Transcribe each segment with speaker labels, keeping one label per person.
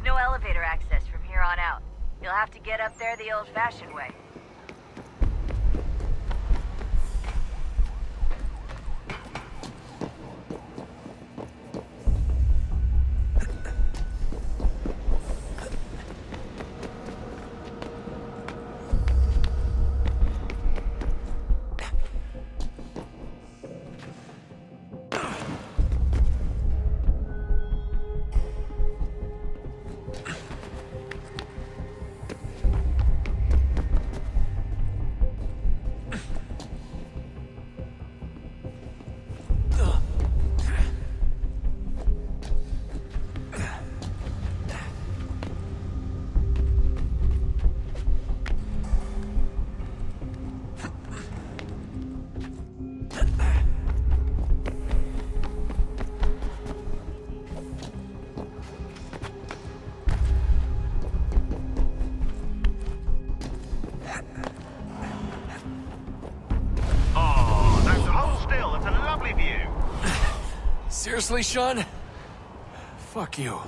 Speaker 1: There's no elevator access from here on out. You'll have to get up there the old-fashioned way.
Speaker 2: Seriously, Sean? Fuck you.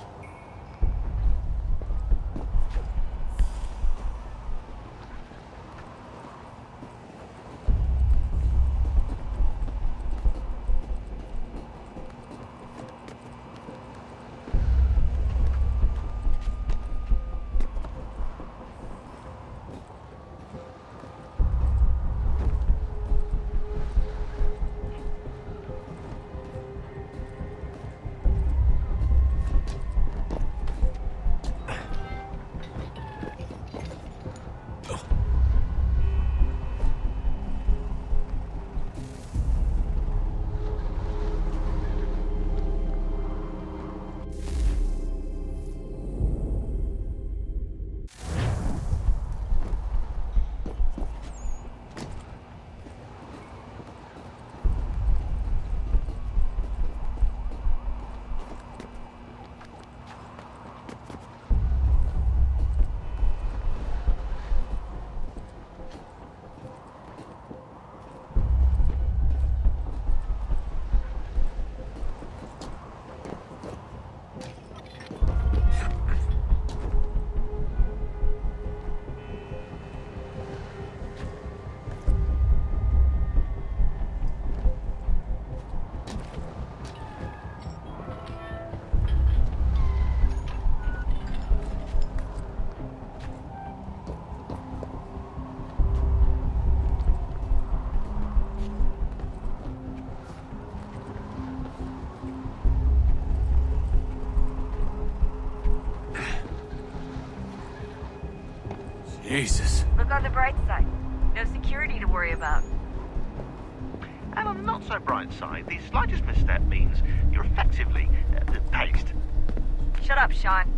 Speaker 2: Jesus.
Speaker 1: Look on the bright side. No security to worry about.
Speaker 3: And on the not so bright side, the slightest misstep means you're effectively paste.
Speaker 1: Shut up, Sean.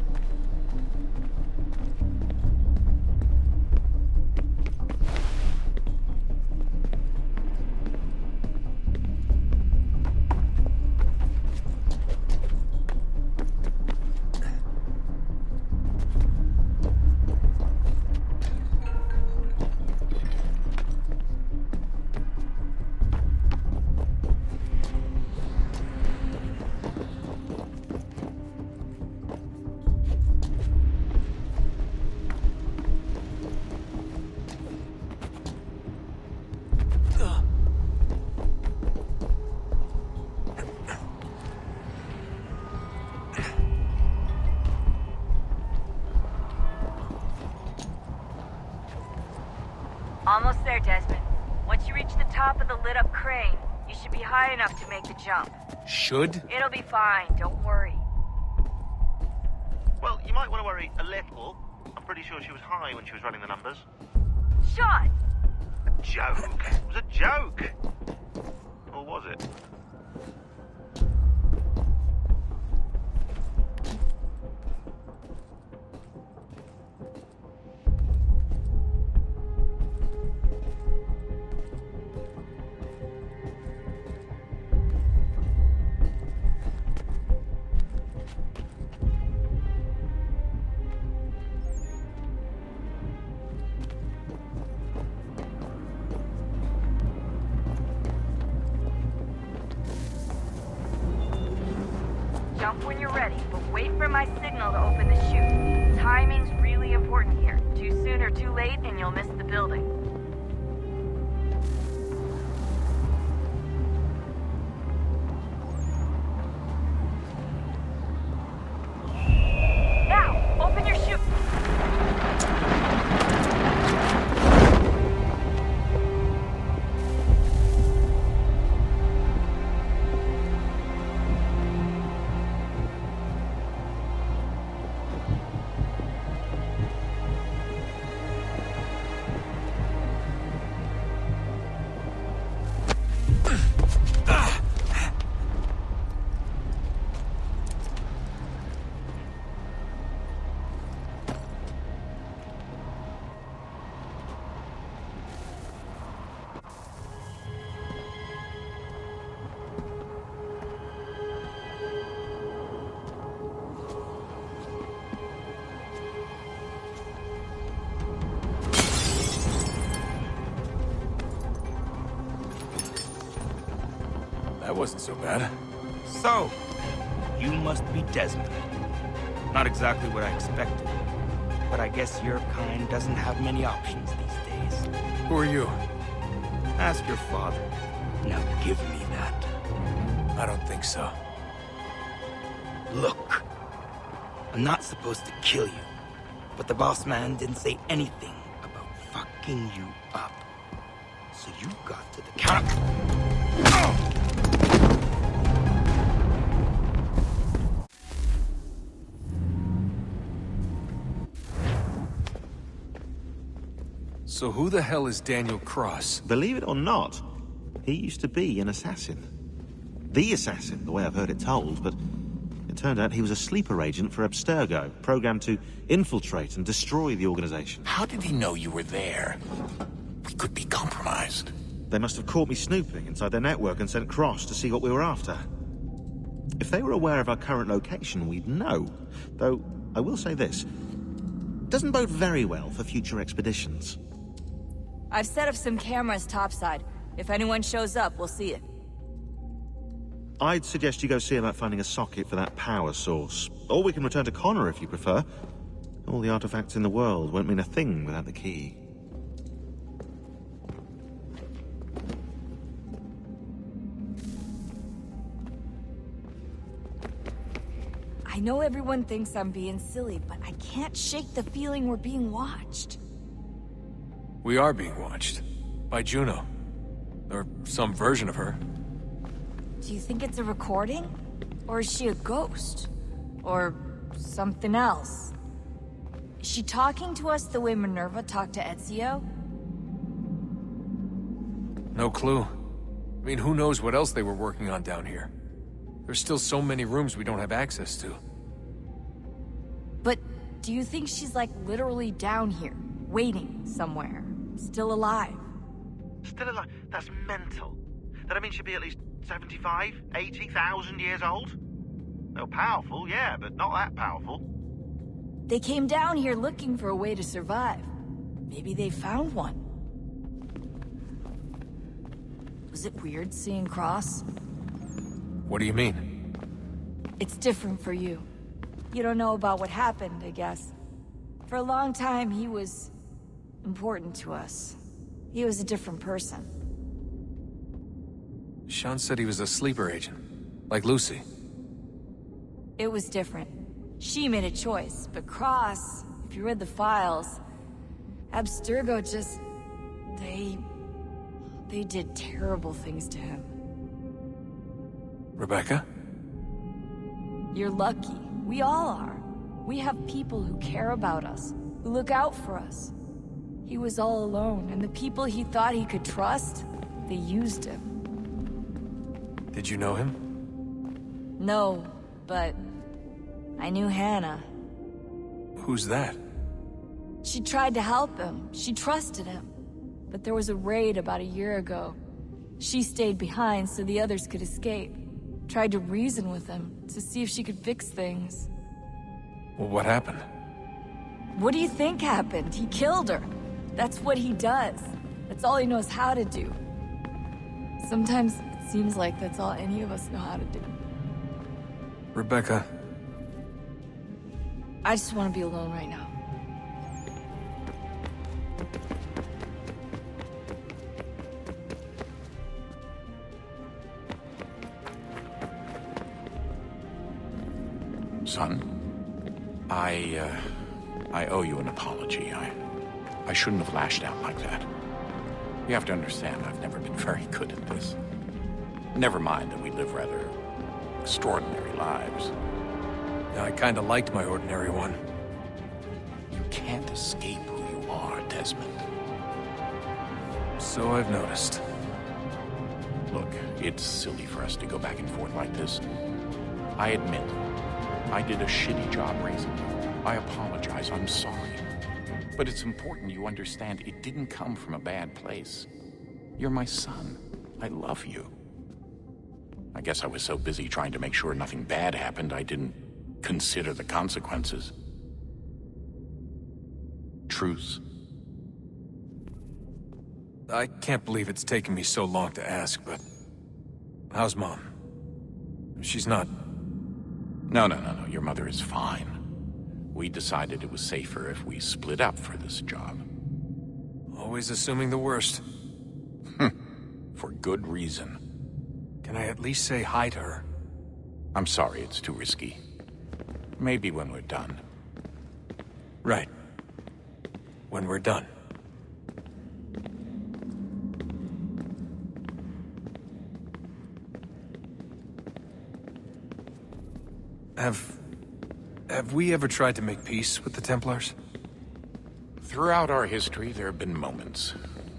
Speaker 1: Almost there, Desmond. Once you reach the top of the lit-up crane, you should be high enough to make the jump.
Speaker 2: Should?
Speaker 1: It'll be fine, don't worry.
Speaker 3: Well, you might want to worry a little. I'm pretty sure she was high when she was running the numbers.
Speaker 1: Sean!
Speaker 3: A joke. It was a joke. Or was it?
Speaker 1: when you're ready, but wait for my signal to open the chute. Timing's really important here. Too soon or too late, and you'll miss the building. Now, open your chute.
Speaker 2: That wasn't so bad.
Speaker 4: So, you must be Desmond. Not exactly what I expected, but I guess your kind doesn't have many options these days.
Speaker 2: Who are you?
Speaker 4: Ask your father. Now give me that.
Speaker 2: I don't think so.
Speaker 4: Look, I'm not supposed to kill you, but the boss man didn't say anything about fucking you up. So you got to the counter.
Speaker 2: So who the hell is Daniel Cross?
Speaker 5: Believe it or not, he used to be an assassin. The assassin, the way I've heard it told, but it turned out he was a sleeper agent for Abstergo, programmed to infiltrate and destroy the organization.
Speaker 6: How did he know you were there? We could be compromised.
Speaker 5: They must have caught me snooping inside their network and sent Cross to see what we were after. If they were aware of our current location, we'd know. Though, I will say this. Doesn't bode very well for future expeditions.
Speaker 7: I've set up some cameras topside. If anyone shows up, we'll see it.
Speaker 5: I'd suggest you go see about finding a socket for that power source. Or we can return to Connor if you prefer. All the artifacts in the world won't mean a thing without the key.
Speaker 7: I know everyone thinks I'm being silly, but I can't shake the feeling we're being watched.
Speaker 2: We are being watched. By Juno. Or some version of her.
Speaker 7: Do you think it's a recording? Or is she a ghost? Or something else? Is she talking to us the way Minerva talked to Ezio?
Speaker 2: No clue. I mean, who knows what else they were working on down here? There's still so many rooms we don't have access to.
Speaker 7: But do you think she's like literally down here, waiting somewhere, still alive?
Speaker 3: Still alive? That's mental. That I mean she'd be at least 75, 80,000 years old? Well, powerful, yeah, but not that powerful.
Speaker 7: They came down here looking for a way to survive. Maybe they found one. Was it weird seeing Cross?
Speaker 2: What do you mean?
Speaker 7: It's different for you. You don't know about what happened, I guess. For a long time, he was important to us. He was a different person.
Speaker 2: Sean said he was a sleeper agent. Like Lucy.
Speaker 7: It was different. She made a choice, but Cross, if you read the files, Abstergo just... They did terrible things to him.
Speaker 2: Rebecca?
Speaker 7: You're lucky. We all are. We have people who care about us, who look out for us. He was all alone, and the people he thought he could trust, they used him.
Speaker 2: Did you know him?
Speaker 7: No, but I knew Hannah.
Speaker 2: Who's that?
Speaker 7: She tried to help him. She trusted him. But there was a raid about a year ago. She stayed behind so the others could escape. Tried to reason with him to see if she could fix things.
Speaker 2: Well, what happened?
Speaker 7: What do you think happened? He killed her. That's what he does. That's all he knows how to do. Sometimes it seems like that's all any of us know how to do.
Speaker 2: Rebecca,
Speaker 7: I just want to be alone right now.
Speaker 6: Son, I owe you an apology. I shouldn't have lashed out like that. You have to understand, I've never been very good at this. Never mind that we live rather extraordinary lives.
Speaker 2: I kinda liked my ordinary one.
Speaker 6: You can't escape who you are, Desmond.
Speaker 2: So I've noticed.
Speaker 6: Look, it's silly for us to go back and forth like this. I admit, I did a shitty job raising you. I apologize, I'm sorry. But it's important you understand it didn't come from a bad place. You're my son. I love you. I guess I was so busy trying to make sure nothing bad happened, I didn't consider the consequences. Truce.
Speaker 2: I can't believe it's taken me so long to ask, but... how's Mom? She's not...
Speaker 6: No. Your mother is fine. We decided it was safer if we split up for this job.
Speaker 2: always assuming the worst.
Speaker 6: For good reason.
Speaker 2: Can I at least say hi to her?
Speaker 6: I'm sorry, it's too risky. Maybe when we're done.
Speaker 2: Right. When we're done. Have we ever tried to make peace with the Templars?
Speaker 6: Throughout our history, there have been moments.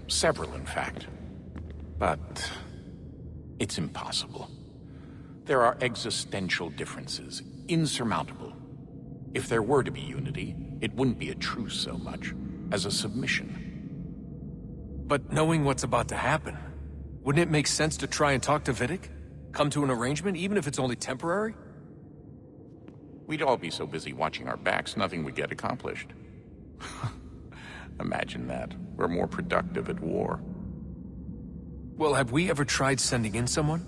Speaker 6: Several, in fact. But it's impossible. There are existential differences, insurmountable. If there were to be unity, it wouldn't be a truce so much as a submission.
Speaker 2: But knowing what's about to happen, wouldn't it make sense to try and talk to Vidic? Come to an arrangement, even if it's only temporary?
Speaker 6: We'd all be so busy watching our backs, nothing would get accomplished. Imagine that. We're more productive at war.
Speaker 2: Well, have we ever tried sending in someone?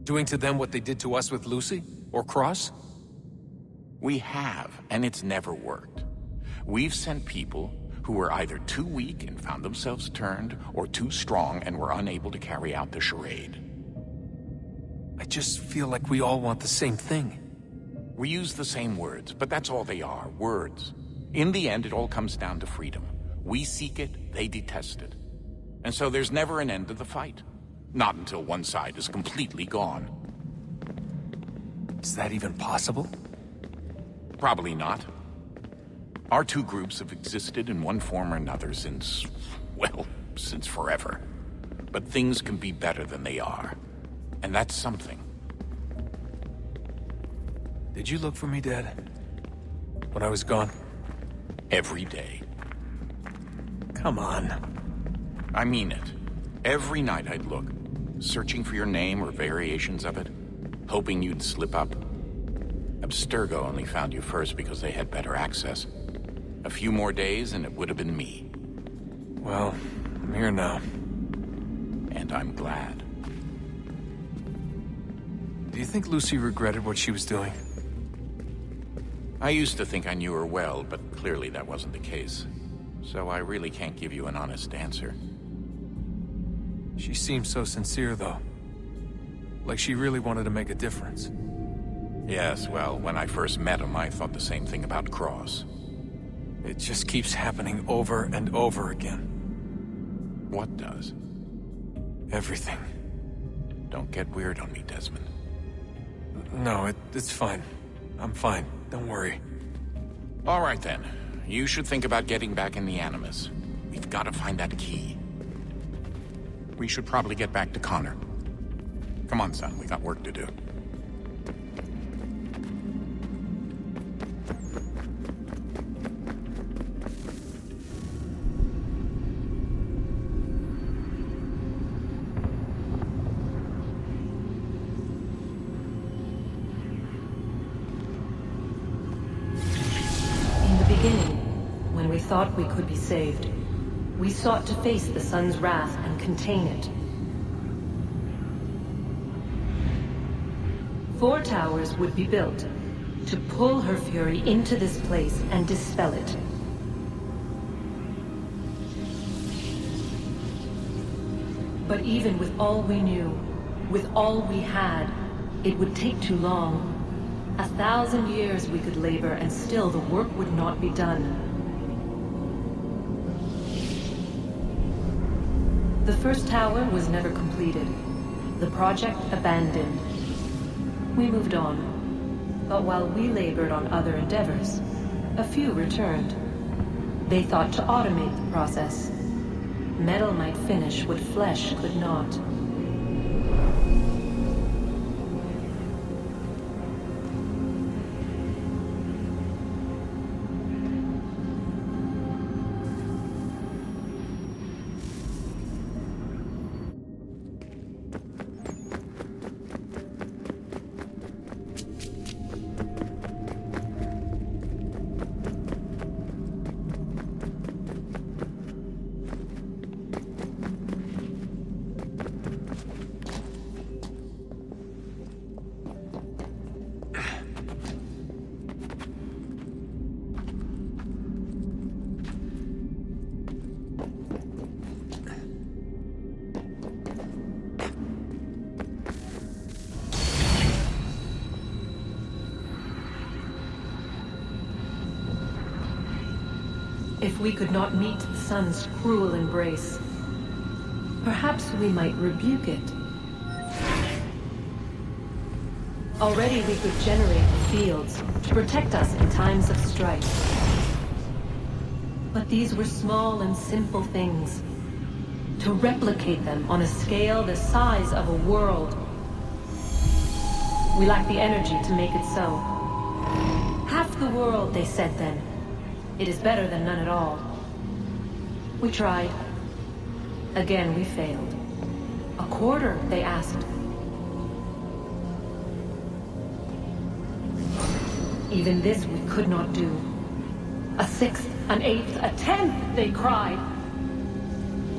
Speaker 2: Doing to them what they did to us with Lucy? Or Cross?
Speaker 6: We have, and it's never worked. We've sent people who were either too weak and found themselves turned, or too strong and were unable to carry out the charade.
Speaker 2: I just feel like we all want the same thing.
Speaker 6: We use the same words, but that's all they are, words. In the end, it all comes down to freedom. We seek it, they detest it. And so there's never an end to the fight. Not until one side is completely gone.
Speaker 2: Is that even possible?
Speaker 6: Probably not. Our two groups have existed in one form or another since, well, since forever. But things can be better than they are. And that's something.
Speaker 2: Did you look for me, Dad? When I was gone?
Speaker 6: Every day.
Speaker 2: Come on.
Speaker 6: I mean it. Every night I'd look, searching for your name or variations of it, hoping you'd slip up. Abstergo only found you first because they had better access. A few more days and it would have been me.
Speaker 2: Well, I'm here now.
Speaker 6: And I'm glad.
Speaker 2: Do you think Lucy regretted what she was doing?
Speaker 6: I used to think I knew her well, but clearly that wasn't the case. So I really can't give you an honest answer.
Speaker 2: She seemed so sincere, though. Like she really wanted to make a difference.
Speaker 6: Yes, well, when I first met him, I thought the same thing about Cross.
Speaker 2: It just keeps happening over and over again.
Speaker 6: What does?
Speaker 2: Everything.
Speaker 6: Don't get weird on me, Desmond.
Speaker 2: No, it's fine. I'm fine. Don't worry.
Speaker 6: All right, then. You should think about getting back in the Animus. We've got to find that key. We should probably get back to Connor. Come on, son. We got work to do.
Speaker 8: When we thought we could be saved, we sought to face the sun's wrath and contain it. 4 towers would be built to pull her fury into this place and dispel it. But even with all we knew, with all we had, it would take too long. 1,000 years we could labor and still the work would not be done. The first tower was never completed. The project abandoned. We moved on. But while we labored on other endeavors, a few returned. They thought to automate the process. Metal might finish what flesh could not. If we could not meet the sun's cruel embrace, perhaps we might rebuke it. Already we could generate the fields to protect us in times of strife. But these were small and simple things. To replicate them on a scale the size of a world, we lack the energy to make it so. Half the world, they said then. It is better than none at all. We tried. Again, we failed. A quarter, they asked. Even this we could not do. A 6th, an 8th, a 10th, they cried.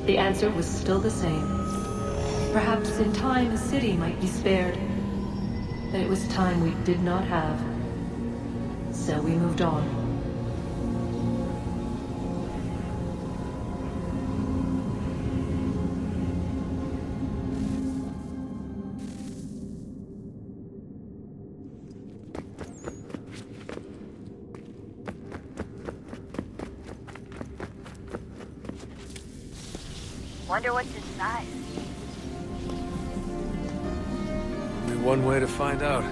Speaker 8: The answer was still the same. Perhaps in time a city might be spared. But it was time we did not have. So we moved on.
Speaker 1: Wonder what's inside.
Speaker 2: Only one way to find out.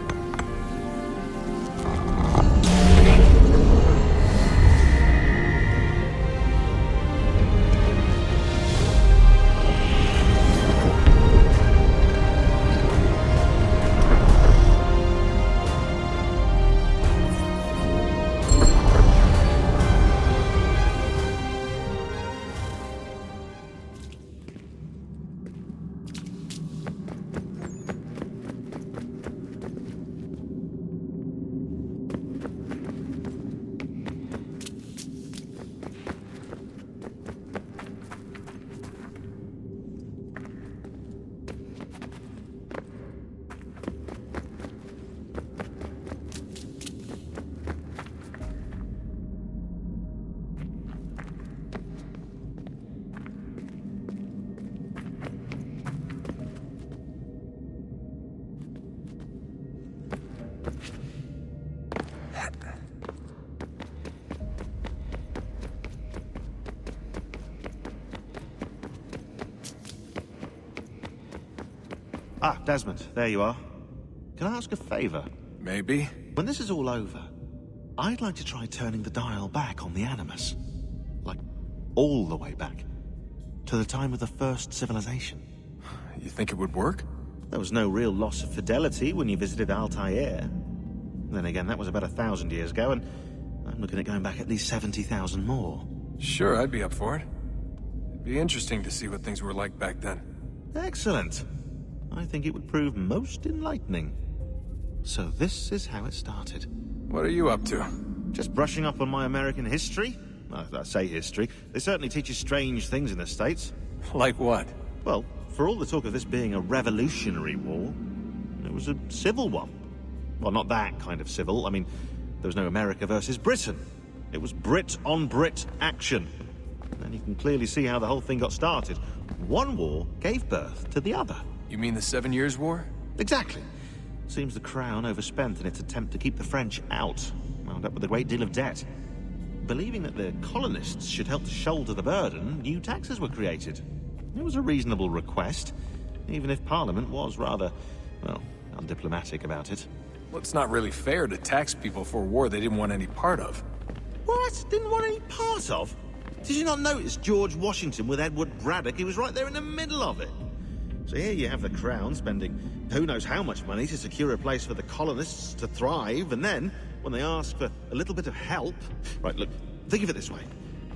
Speaker 5: Ah, Desmond, there you are. Can I ask a favor?
Speaker 2: Maybe?
Speaker 5: When this is all over, I'd like to try turning the dial back on the Animus. Like, all the way back. To the time of the first civilization.
Speaker 2: You think it would work?
Speaker 5: There was no real loss of fidelity when you visited Altair. Then again, that was about 1,000 years ago, and I'm looking at going back at least 70,000 more.
Speaker 2: Sure, I'd be up for it. It'd be interesting to see what things were like back then.
Speaker 5: Excellent. I think it would prove most enlightening. So this is how it started.
Speaker 2: What are you up to?
Speaker 5: Just brushing up on my American history. I say history. They certainly teach you strange things in the States.
Speaker 2: Like what?
Speaker 5: Well, for all the talk of this being a revolutionary war, it was a civil one. Well, not that kind of civil. I mean, there was no America versus Britain. It was Brit on Brit action. And you can clearly see how the whole thing got started. One war gave birth to the other.
Speaker 2: You mean the 7 Years' War?
Speaker 5: Exactly. Seems the Crown overspent in its attempt to keep the French out, wound up with a great deal of debt. Believing that the colonists should help to shoulder the burden, new taxes were created. It was a reasonable request, even if Parliament was rather, well, undiplomatic about it.
Speaker 2: Well, it's not really fair to tax people for a war they didn't want any part of.
Speaker 5: What? Didn't want any part of? Did you not notice George Washington with Edward Braddock? He was right there in the middle of it. So here you have the Crown spending who knows how much money to secure a place for the colonists to thrive, and then, when they ask for a little bit of help... Right, look, think of it this way.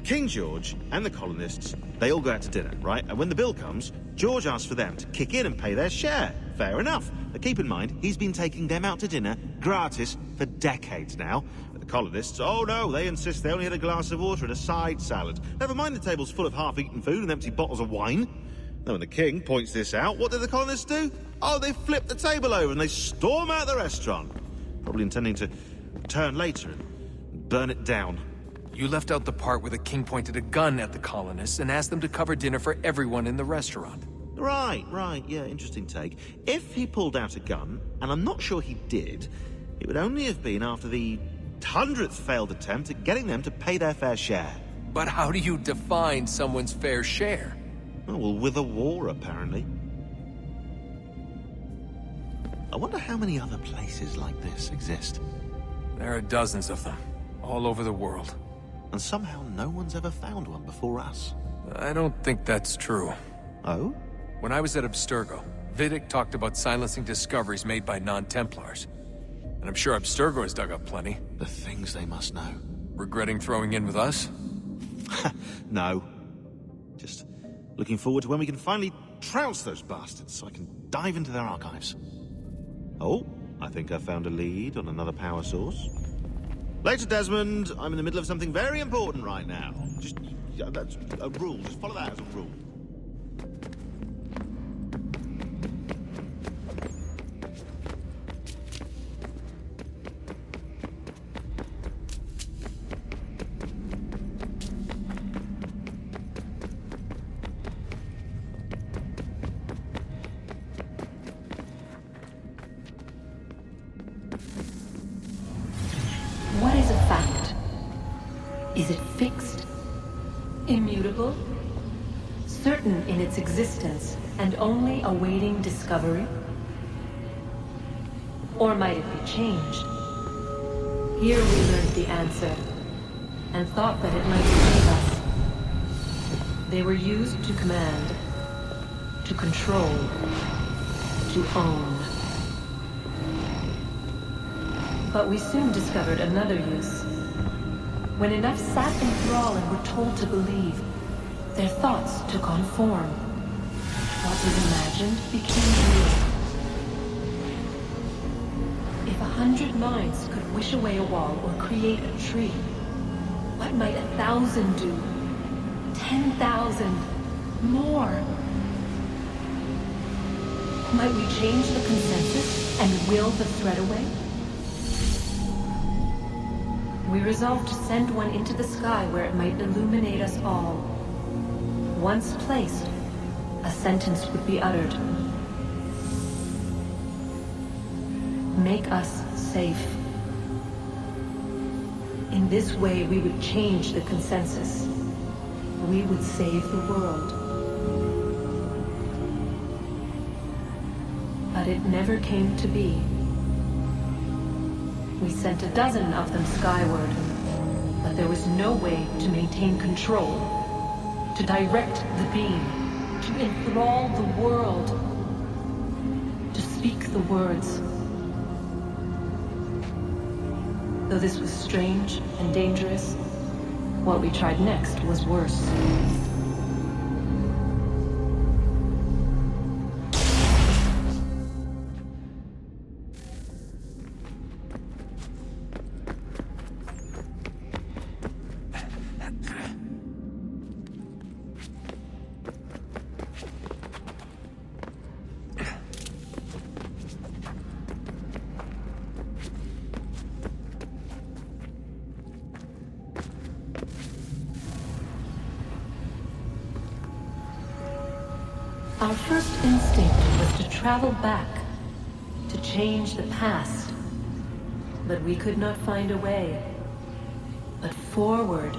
Speaker 5: King George and the colonists, they all go out to dinner, right? And when the bill comes, George asks for them to kick in and pay their share. Fair enough. But keep in mind, he's been taking them out to dinner gratis for decades now. But the colonists, oh no, they insist they only had a glass of water and a side salad. Never mind the table's full of half-eaten food and empty bottles of wine. Now when the king points this out, what do the colonists do? Oh, they flip the table over and they storm out the restaurant. Probably intending to return later and burn it down.
Speaker 2: You left out the part where the king pointed a gun at the colonists and asked them to cover dinner for everyone in the restaurant.
Speaker 5: Right, yeah, interesting take. If he pulled out a gun, and I'm not sure he did, it would only have been after the 100th failed attempt at getting them to pay their fair share.
Speaker 2: But how do you define someone's fair share?
Speaker 5: Oh, well, with a war, apparently. I wonder how many other places like this exist.
Speaker 2: There are dozens of them, all over the world.
Speaker 5: And somehow no one's ever found one before us.
Speaker 2: I don't think that's true.
Speaker 5: Oh?
Speaker 2: When I was at Abstergo, Vidic talked about silencing discoveries made by non-Templars. And I'm sure Abstergo has dug up plenty.
Speaker 5: The things they must know.
Speaker 2: Regretting throwing in with us?
Speaker 5: No. Just looking forward to when we can finally trounce those bastards so I can dive into their archives. Oh, I think I found a lead on another power source. Later, Desmond. I'm in the middle of something very important right now. That's a rule. Just follow that as a rule.
Speaker 8: What is a fact? Is it fixed? Immutable? Certain in its existence and only awaiting discovery? Or might it be changed? Here we learned the answer, and thought that it might save us. They were used to command, to control, to own. But we soon discovered another use. When enough sat in thrall and were told to believe, their thoughts took on form. What was imagined became real. If 100 minds could wish away a wall or create a tree, what might 1,000 do? 10,000? More? Might we change the consensus and will the threat away? We resolved to send one into the sky where it might illuminate us all. Once placed, a sentence would be uttered. Make us safe. In this way, we would change the consensus. We would save the world. But it never came to be. We sent a dozen of them skyward, but there was no way to maintain control, to direct the beam, to enthrall the world, to speak the words. Though this was strange and dangerous, what we tried next was worse. Our first instinct was to travel back, to change the past. But we could not find a way. But forward,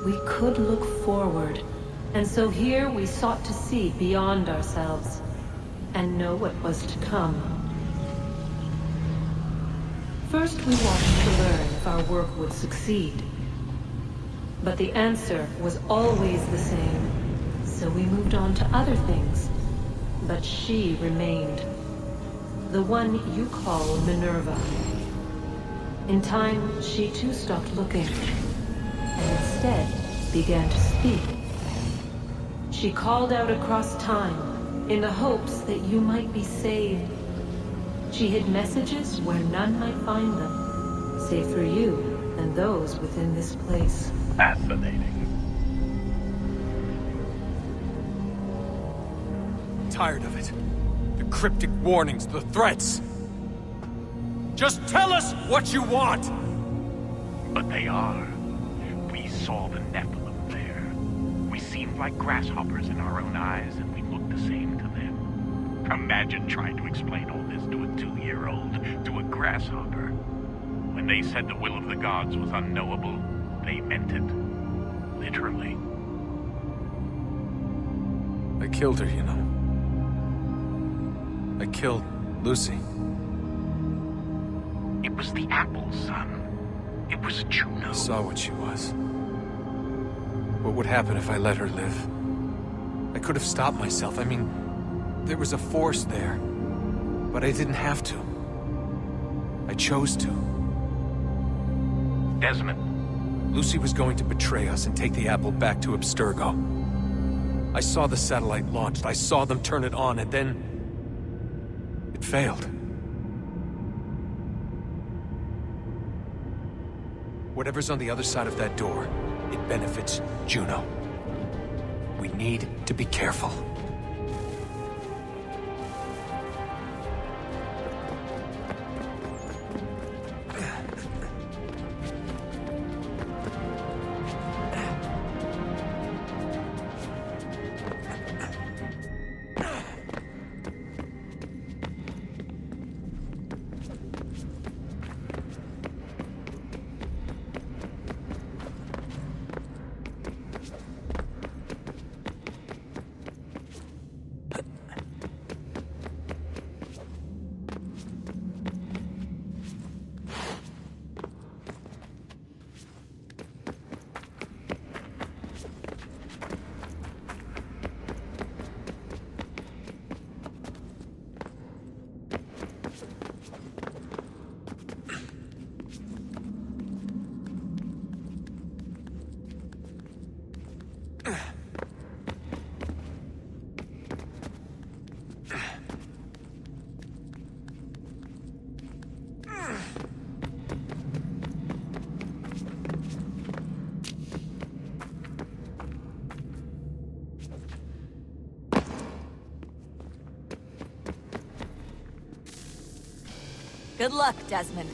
Speaker 8: we could look forward. And so here we sought to see beyond ourselves and know what was to come. First, we wanted to learn if our work would succeed. But the answer was always the same. So we moved on to other things. But she remained. The one you call Minerva. In time, she too stopped looking. And instead began to speak. She called out across time in the hopes that you might be saved. She hid messages where none might find them, save for you and those within this place.
Speaker 6: Fascinating.
Speaker 2: Tired of it. The cryptic warnings, the threats. Just tell us what you want!
Speaker 6: But they are. We saw the Nephilim there. We seemed like grasshoppers in our own eyes, and we looked the same to them. Imagine trying to explain all this to a 2-year-old, to a grasshopper. When they said the will of the gods was unknowable, they meant it. Literally.
Speaker 2: I killed her, you know. I killed Lucy.
Speaker 6: It was the apple, son. It was Juno.
Speaker 2: I saw what she was. What would happen if I let her live? I could have stopped myself. I mean, there was a force there. But I didn't have to. I chose to.
Speaker 6: Desmond.
Speaker 2: Lucy was going to betray us and take the apple back to Abstergo. I saw the satellite launched. I saw them turn it on, and then... it failed. Whatever's on the other side of that door, it benefits Juno. We need to be careful.
Speaker 7: Good luck, Desmond.